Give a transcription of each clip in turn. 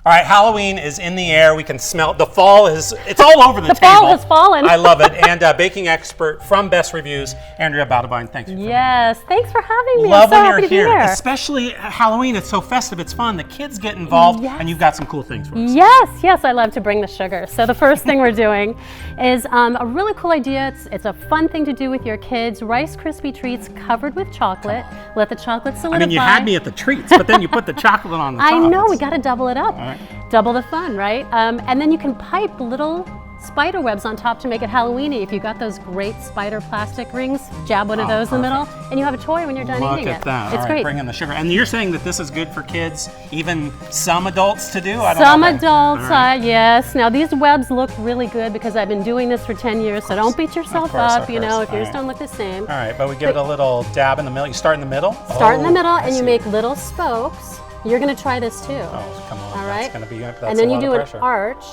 All right, Halloween is in the air. We can smell it. The fall it's all over the table. The fall has fallen. I love it. And baking expert from Best Reviews, Andrea Boudewijn. Thanks for coming. Yes, thanks for having me. Love I'm so when happy you're to be here. here. Especially Halloween. It's so festive. It's fun. The kids get involved, Yes. and you've got some cool things for us. Yes, I love to bring the sugar. So the first thing we're doing is a really cool idea. It's a fun thing to do with your kids. Rice Krispie treats covered with chocolate. Let the chocolate solidify. I mean, you had me at the treats, but then you put the chocolate on the top. I know, we got to double it up. All right. Double the fun, right? And then you can pipe little spider webs on top to make it Halloweeny. If you got those great spider plastic rings, jab one of those in the middle, and you have a toy when you're done eating it. Look at that. It's All right, great. bring in the sugar. And you're saying that this is good for kids, even some adults to do? I don't Some know. adults, All right. yes. Now these webs look really good because I've been doing this for 10 years, so don't beat yourself up, you know, if yours don't look the same. All right, but we give it a little dab in the middle. You start in the middle? Start in the middle, I and you see. make little spokes. You're gonna try this too. Oh, come on. All right. That's gonna be, and then you do an pressure. arch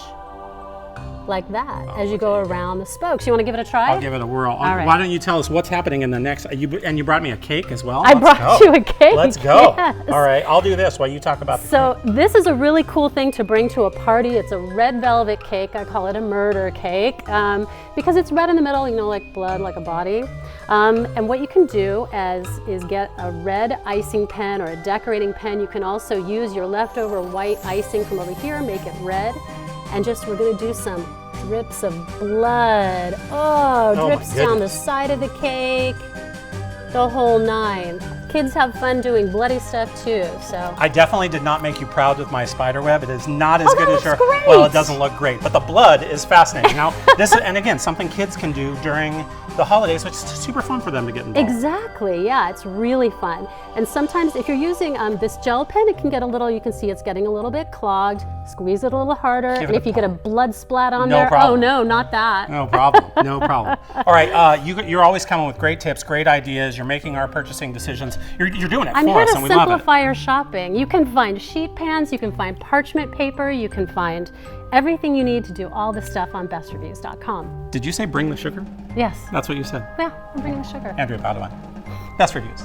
like that as you go around the spokes. You want to give it a try? I'll give it a whirl. All right. Why don't you tell us what's happening in the next? And you brought me a cake as well. I Let's brought go. you a cake. Let's go. Yes. All right, I'll do this while you talk about the So this is a really cool thing to bring to a party. It's a red velvet cake. I call it a murder cake because it's red in the middle, you know, like blood, like a body. And what you can do is get a red icing pen or a decorating pen. You can also use your leftover white icing from over here, make it red, and we're gonna do some drips of blood. Oh, drips down the side of the cake, the whole nine. Kids have fun doing bloody stuff too, so. I definitely did not make you proud with my spider web. It is not as good as your. Great. Well, it doesn't look great, but the blood is fascinating. Now, this is, and again, something kids can do during the holidays, which is super fun for them to get involved. Exactly, yeah, it's really fun. And sometimes if you're using this gel pen, it can get a little, you can see it's getting a little bit clogged. Squeeze it a little harder, and if you get a blood splat on there, problem. oh no, not that. No problem, no problem. All right, you're always coming with great tips, great ideas. You're making our purchasing decisions. You're doing it I'm for here us, to and we love it. simplify your shopping. You can find sheet pans, you can find parchment paper, you can find everything you need to do all the stuff on bestreviews.com. Did you say bring the sugar? Yes. That's what you said. Yeah, I'm bringing the sugar. Andrea Boudewijn, Best Reviews.